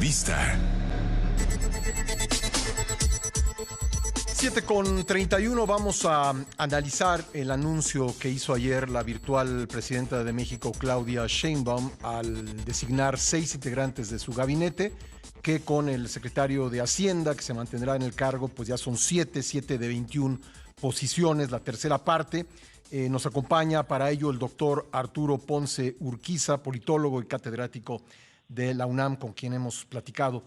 Entrevista. 7:31, vamos a analizar el anuncio que hizo ayer la virtual presidenta de México, Claudia Sheinbaum, al designar 6 integrantes de su gabinete, que con el secretario de Hacienda, que se mantendrá en el cargo, pues ya son 7 de 21 posiciones, la tercera parte. Nos acompaña para ello el doctor Arturo Ponce Urquiza, politólogo y catedrático de la UNAM, con quien hemos platicado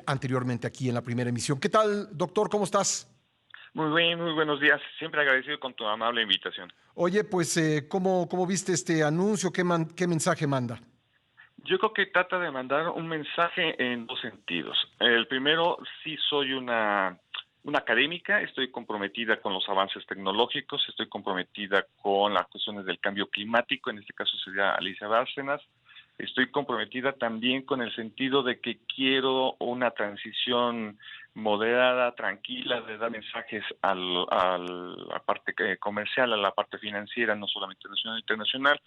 anteriormente aquí en la primera emisión. ¿Qué tal, doctor? ¿Cómo estás? Muy bien, muy buenos días. Siempre agradecido con tu amable invitación. Oye, pues, ¿cómo viste este anuncio? ¿Qué mensaje manda? Yo creo que trata de mandar un mensaje en dos sentidos. El primero, sí soy una académica, estoy comprometida con los avances tecnológicos, estoy comprometida con las cuestiones del cambio climático, en este caso sería Alicia Bárcenas. Estoy comprometida también con el sentido de que quiero una transición moderada, tranquila, de dar mensajes a la parte comercial, a la parte financiera, no solamente nacional e internacional.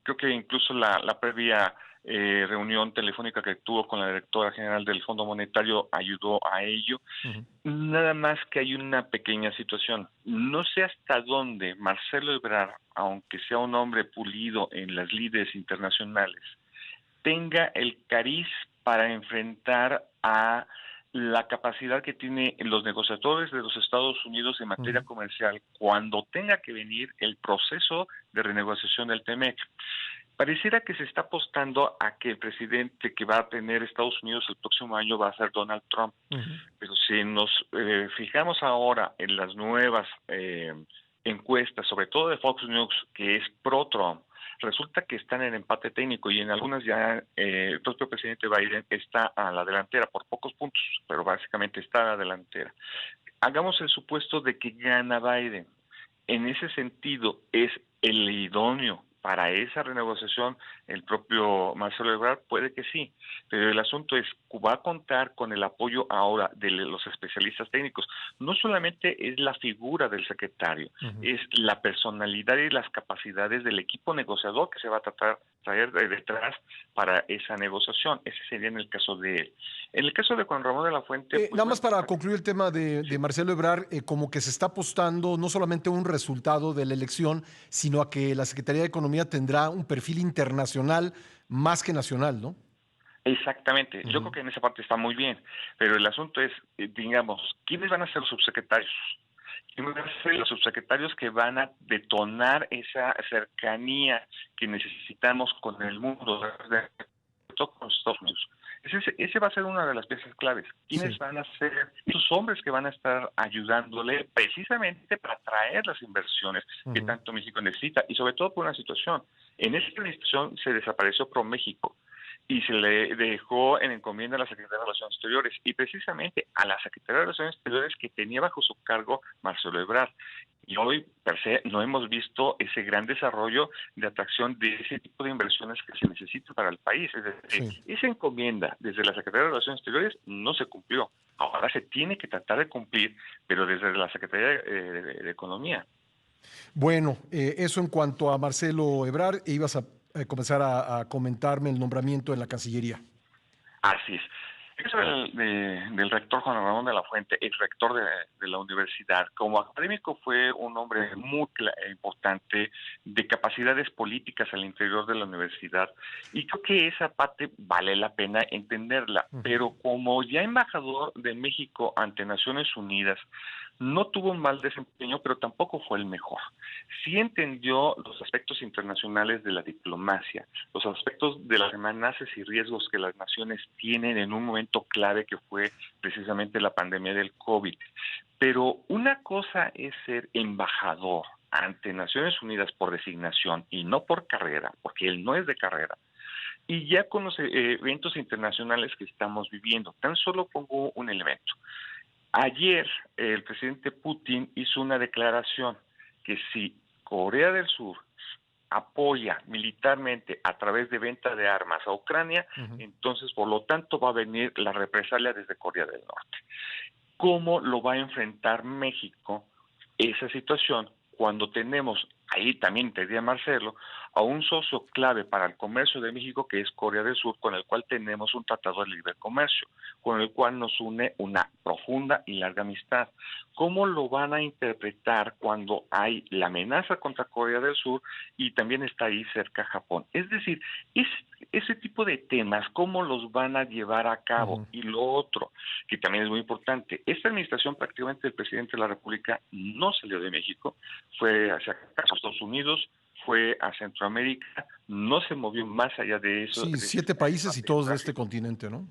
Creo que incluso la previa reunión telefónica que tuvo con la directora general del Fondo Monetario ayudó a ello. Uh-huh. Nada más que hay una pequeña situación. No sé hasta dónde Marcelo Ebrard, aunque sea un hombre pulido en las lides internacionales, tenga el cariz para enfrentar a la capacidad que tienen los negociadores de los Estados Unidos en materia comercial cuando tenga que venir el proceso de renegociación del TEMEC. Pareciera que se está apostando a que el presidente que va a tener Estados Unidos el próximo año va a ser Donald Trump. Uh-huh. Pero si nos fijamos ahora en las nuevas encuestas, sobre todo de Fox News, que es pro-Trump, resulta que están en empate técnico y en algunas ya el propio presidente Biden está a la delantera por pocos puntos, pero básicamente está a la delantera. Hagamos el supuesto de que gana Biden. En ese sentido, ¿es el idóneo para esa renegociación el propio Marcelo Ebrard? Puede que sí, pero el asunto es, va a contar con el apoyo ahora de los especialistas técnicos. No solamente es la figura del secretario, es la personalidad y las capacidades del equipo negociador que se va a traer de detrás para esa negociación. Ese sería en el caso de él. En el caso de Juan Ramón de la Fuente... Pues, nada más para concluir el tema de Marcelo Ebrard, como que se está apostando no solamente a un resultado de la elección, sino a que la Secretaría de Economía tendrá un perfil internacional más que nacional, ¿no? Exactamente. Yo creo que en esa parte está muy bien, pero el asunto es, digamos, ¿quiénes van a ser los subsecretarios? ¿Quiénes van a ser los subsecretarios que van a detonar esa cercanía que necesitamos con el mundo, con los Estados Unidos? Ese va a ser una de las piezas claves. ¿Quiénes van a ser esos hombres que van a estar ayudándole precisamente para traer las inversiones que tanto México necesita? Y sobre todo por una situación. En esta administración se desapareció ProMéxico y se le dejó en encomienda a la Secretaría de Relaciones Exteriores y precisamente a la Secretaría de Relaciones Exteriores que tenía bajo su cargo Marcelo Ebrard. Y hoy, per se, no hemos visto ese gran desarrollo de atracción de ese tipo de inversiones que se necesita para el país. Es decir, esa encomienda desde la Secretaría de Relaciones Exteriores no se cumplió. Ahora se tiene que tratar de cumplir, pero desde la Secretaría de Economía. Bueno, eso en cuanto a Marcelo Ebrard, ibas a comenzar a comentarme el nombramiento en la Cancillería. Así es. Eso del rector Juan Ramón de la Fuente, ex rector de la universidad, como académico fue un hombre muy importante de capacidades políticas al interior de la universidad y creo que esa parte vale la pena entenderla, pero como ya embajador de México ante Naciones Unidas, no tuvo un mal desempeño, pero tampoco fue el mejor. Sí entendió los aspectos internacionales de la diplomacia, los aspectos de las amenazas y riesgos que las naciones tienen en un momento clave que fue precisamente la pandemia del COVID. Pero una cosa es ser embajador ante Naciones Unidas por designación y no por carrera, porque él no es de carrera. Y ya con los eventos internacionales que estamos viviendo, tan solo pongo un elemento. Ayer el presidente Putin hizo una declaración que si Corea del Sur apoya militarmente a través de venta de armas a Ucrania, entonces por lo tanto va a venir la represalia desde Corea del Norte. ¿Cómo lo va a enfrentar México esa situación cuando tenemos, ahí también te diría Marcelo, a un socio clave para el comercio de México, que es Corea del Sur, con el cual tenemos un tratado de libre comercio, con el cual nos une una profunda y larga amistad. ¿Cómo lo van a interpretar cuando hay la amenaza contra Corea del Sur y también está ahí cerca Japón? Es decir, ese tipo de temas, ¿cómo los van a llevar a cabo? Y lo otro, que también es muy importante, esta administración prácticamente del presidente de la República no salió de México, fue hacia Estados Unidos, fue a Centroamérica, no se movió más allá de eso. Sí, De 7 países y todos de este continente, ¿no?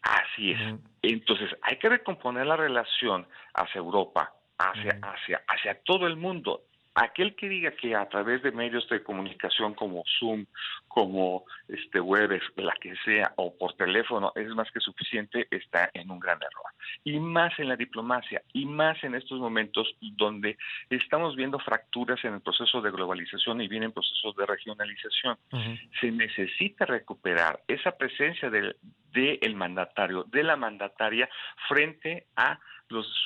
Así es. Ujú, Entonces, hay que recomponer la relación hacia Europa, hacia ujú. Asia, hacia todo el mundo. Aquel que diga que a través de medios de comunicación como Zoom, como Webex, la que sea, o por teléfono, es más que suficiente, está en un gran error. Y más en la diplomacia, y más en estos momentos donde estamos viendo fracturas en el proceso de globalización y vienen procesos de regionalización. Ujú. Se necesita recuperar esa presencia del mandatario, de la mandataria, frente a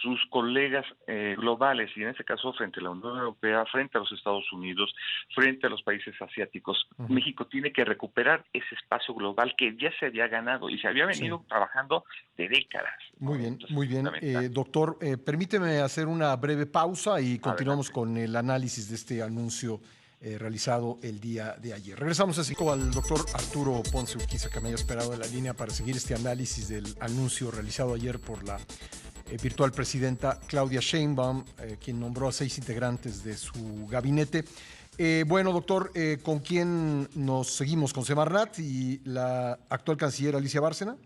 sus colegas globales, y en este caso frente a la Unión Europea, frente a los Estados Unidos, frente a los países asiáticos. Ujú. México tiene que recuperar ese espacio global que ya se había ganado y se había Sí, venido trabajando de décadas, muy ¿no? bien, Entonces, muy bien. fundamental. Doctor, permíteme hacer una breve pausa y continuamos Adelante. con el análisis de este anuncio realizado el día de ayer. Regresamos así al doctor Arturo Ponce Urquiza, que me haya esperado en la línea para seguir este análisis del anuncio realizado ayer por la virtual presidenta Claudia Sheinbaum, quien nombró a 6 integrantes de su gabinete. Bueno, doctor, ¿con quién nos seguimos? ¿Con Semarnat y la actual canciller Alicia Bárcena?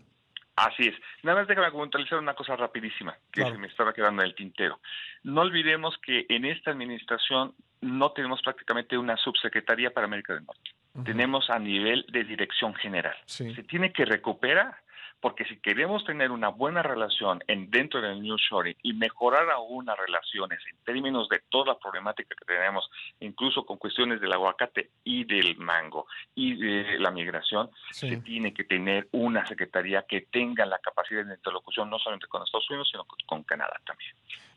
Así es. Nada más déjame puntualizar una cosa rapidísima que se Claro. me estaba quedando en el tintero. No olvidemos que en esta administración no tenemos prácticamente una subsecretaría para América del Norte. Ujú. Tenemos a nivel de dirección general. Sí. Se tiene que recuperar, porque si queremos tener una buena relación dentro del nearshoring y mejorar aún las relaciones en términos de toda la problemática que tenemos, incluso con cuestiones del aguacate y del mango y de la migración, se Sí. tiene que tener una secretaría que tenga la capacidad de interlocución no solamente con Estados Unidos, sino con Canadá también,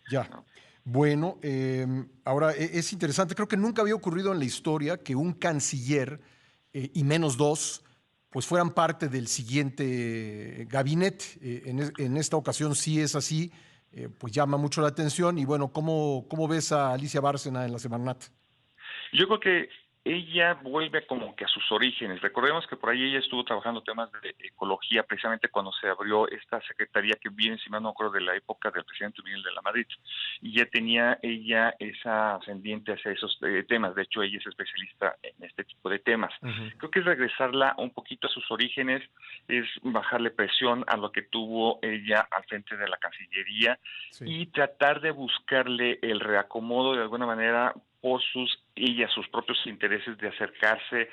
Ya. ¿no? Bueno, ahora es interesante, creo que nunca había ocurrido en la historia que un canciller y menos dos, pues fueran parte del siguiente gabinete. En esta ocasión sí es así, pues llama mucho la atención. Y bueno, ¿cómo ves a Alicia Bárcena en la Semarnat? Yo creo que ella vuelve como que a sus orígenes. Recordemos que por ahí ella estuvo trabajando temas de ecología precisamente cuando se abrió esta secretaría que viene, si mal no acuerdo, de la época del presidente Miguel de la Madrid. Y ya tenía ella esa ascendiente hacia esos temas. De hecho, ella es especialista en este tipo de temas. Ujú. Creo que es regresarla un poquito a sus orígenes, es bajarle presión a lo que tuvo ella al frente de la Cancillería Sí. y tratar de buscarle el reacomodo de alguna manera por sus propios intereses de acercarse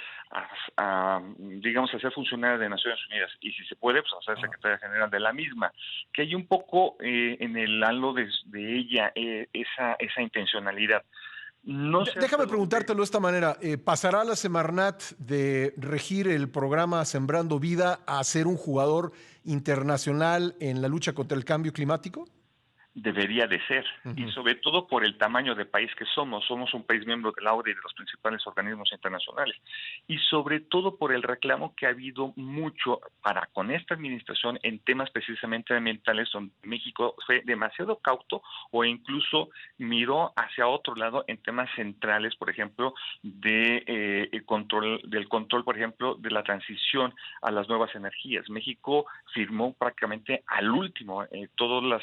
digamos, a ser funcionaria de Naciones Unidas y si se puede, pues a ser Ah. secretaria general de la misma, que hay un poco en el halo de ella esa intencionalidad. No sé hasta Déjame dónde. preguntártelo de esta manera. ¿Pasará la Semarnat de regir el programa Sembrando Vida a ser un jugador internacional en la lucha contra el cambio climático? Debería de ser, y Ujú. sobre todo por el tamaño de país que somos un país miembro de la OEA y de los principales organismos internacionales, y sobre todo por el reclamo que ha habido mucho para con esta administración en temas precisamente ambientales, donde México fue demasiado cauto o incluso miró hacia otro lado en temas centrales, por ejemplo, del control, por ejemplo, de la transición a las nuevas energías. México firmó prácticamente al último todas las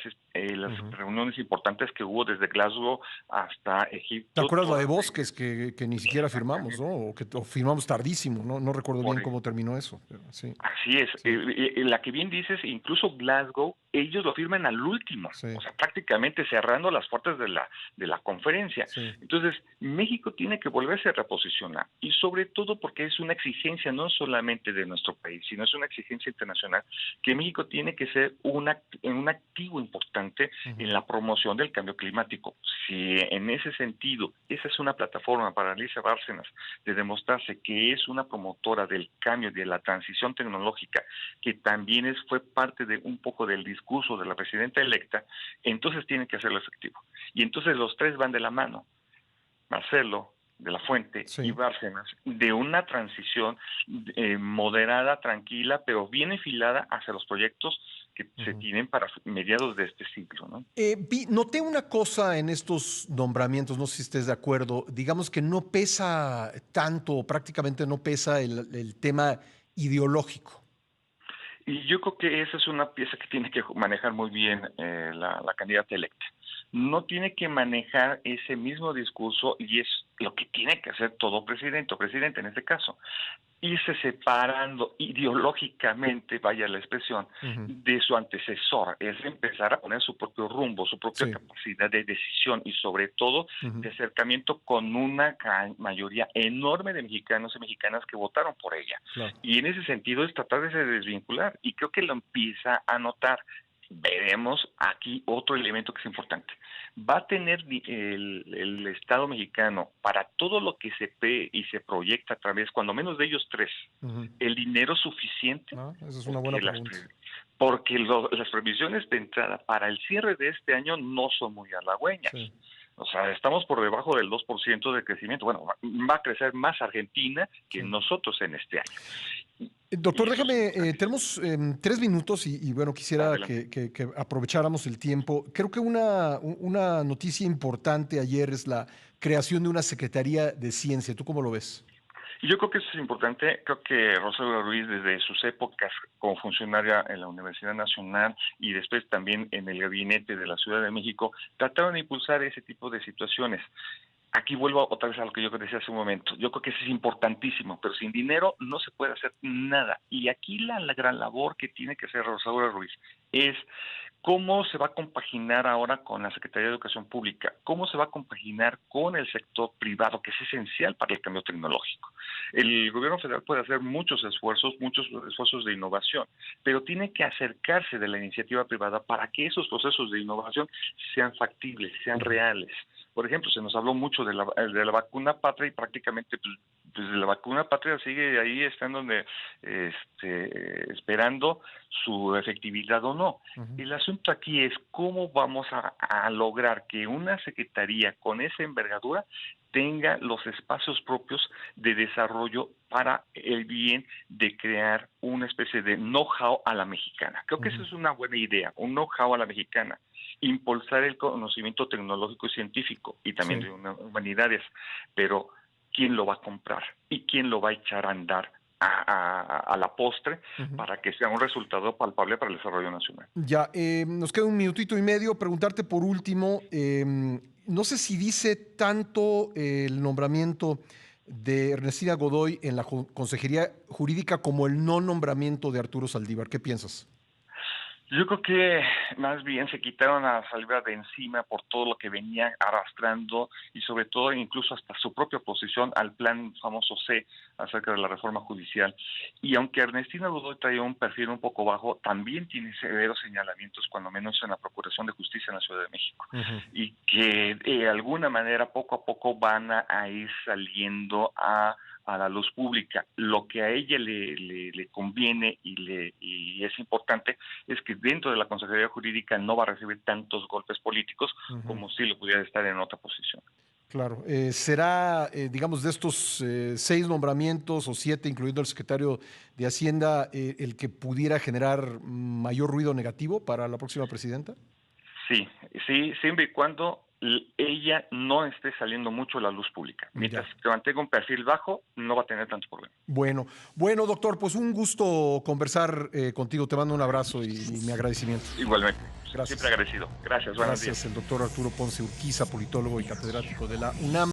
Ujú. reuniones importantes que hubo desde Glasgow hasta ¿Te Egipto, acuerdas la de todas Bosques ellas que ni siquiera firmamos, ¿no? exactamente O firmamos tardísimo, ¿no? No recuerdo bien por cómo terminó eso. Pero sí, así es. sí, La que bien dices, incluso Glasgow, ellos lo firman al último, sí, o sea, prácticamente cerrando las puertas de la conferencia. sí. Entonces, México tiene que volverse a reposicionar, y sobre todo porque es una exigencia no solamente de nuestro país, sino es una exigencia internacional, que México tiene que ser un activo importante Ujú. en la promoción del cambio climático. Si en ese sentido, esa es una plataforma para Alicia Bárcenas de demostrarse que es una promotora del cambio, de la transición tecnológica, que también fue parte de un poco del discurso de la presidenta electa, entonces tienen que hacerlo efectivo. Y entonces los tres van de la mano. Marcelo, de la Fuente y Sí. Bárcenas, de una transición moderada, tranquila, pero bien enfilada hacia los proyectos que se Ujú. tienen para mediados de este siglo, ¿no? Noté una cosa en estos nombramientos, no sé si estés de acuerdo, digamos que no pesa tanto, o prácticamente no pesa el tema ideológico. Y yo creo que esa es una pieza que tiene que manejar muy bien la candidata electa. No tiene que manejar ese mismo discurso y es lo que tiene que hacer todo presidente o presidente en este caso, irse separando ideológicamente, vaya la expresión, Ujú. de su antecesor, es empezar a poner su propio rumbo, su propia Sí. capacidad de decisión y sobre todo Ujú. de acercamiento con una mayoría enorme de mexicanos y mexicanas que votaron por ella. Claro. Y en ese sentido es tratar de se desvincular y creo que lo empieza a notar. Veremos aquí otro elemento que es importante. Va a tener el Estado mexicano para todo lo que se ve y se proyecta a través, cuando menos de ellos tres, Ujú. el dinero suficiente, Ah, esa es una buena porque pregunta. las previsiones de entrada para el cierre de este año no son muy halagüeñas. Sí. O sea, estamos por debajo del 2% de crecimiento. Bueno, va a crecer más Argentina que Sí. nosotros en este año. Y Doctor, eso es déjame, importantísimo. tenemos 3 minutos y, bueno, quisiera Adelante. que aprovecháramos el tiempo. Creo que una noticia importante ayer es la creación de una Secretaría de Ciencia. ¿Tú cómo lo ves? Y yo creo que eso es importante. Creo que Rosario Ruiz, desde sus épocas como funcionaria en la Universidad Nacional y después también en el gabinete de la Ciudad de México, trataron de impulsar ese tipo de situaciones. Aquí vuelvo otra vez a lo que yo decía hace un momento. Yo creo que eso es importantísimo, pero sin dinero no se puede hacer nada. Y aquí la gran labor que tiene que hacer Rosario Ruiz es cómo se va a compaginar ahora con la Secretaría de Educación Pública, cómo se va a compaginar con el sector privado, que es esencial para el cambio tecnológico. El gobierno federal puede hacer muchos esfuerzos de innovación, pero tiene que acercarse de la iniciativa privada para que esos procesos de innovación sean factibles, sean Ujú. reales. Por ejemplo, se nos habló mucho de la vacuna patria y prácticamente pues la vacuna patria sigue ahí estando esperando su efectividad o no. Ujú. El asunto aquí es cómo vamos a lograr que una secretaría con esa envergadura tenga los espacios propios de desarrollo para el bien de crear una especie de know-how a la mexicana. Creo que eso Ujú. es una buena idea, un know-how a la mexicana, impulsar el conocimiento tecnológico y científico y también Sí. de humanidades, pero ¿quién lo va a comprar y quién lo va a echar a andar a la postre Ujú. para que sea un resultado palpable para el desarrollo nacional? Ya, nos queda 1 minutito y medio. Preguntarte por último, no sé si dice tanto el nombramiento de Ernestina Godoy en la Consejería Jurídica como el no nombramiento de Arturo Saldívar. ¿Qué piensas? Yo creo que más bien se quitaron a Saldívar de encima por todo lo que venía arrastrando y sobre todo incluso hasta su propia oposición al plan famoso C acerca de la reforma judicial. Y aunque Ernestina Godoy traía un perfil un poco bajo, también tiene severos señalamientos, cuando menos en la Procuración de Justicia en la Ciudad de México. Ujú. Y que de alguna manera poco a poco van a ir saliendo a la luz pública. Lo que a ella le conviene y es importante es que dentro de la Consejería Jurídica no va a recibir tantos golpes políticos Ujú. como si lo pudiera estar en otra posición. Claro. ¿Será, digamos, de estos 6 nombramientos o 7, incluyendo el secretario de Hacienda, el que pudiera generar mayor ruido negativo para la próxima presidenta? Sí, sí, siempre y cuando ella no esté saliendo mucho a la luz pública. Mientras Ya. que mantenga un perfil bajo, no va a tener tantos problemas. Bueno, bueno, doctor, pues un gusto conversar contigo. Te mando un abrazo y mi agradecimiento. Igualmente, siempre Gracias. agradecido. Gracias, buenos días. Gracias, el doctor Arturo Ponce Urquiza, politólogo y catedrático de la UNAM.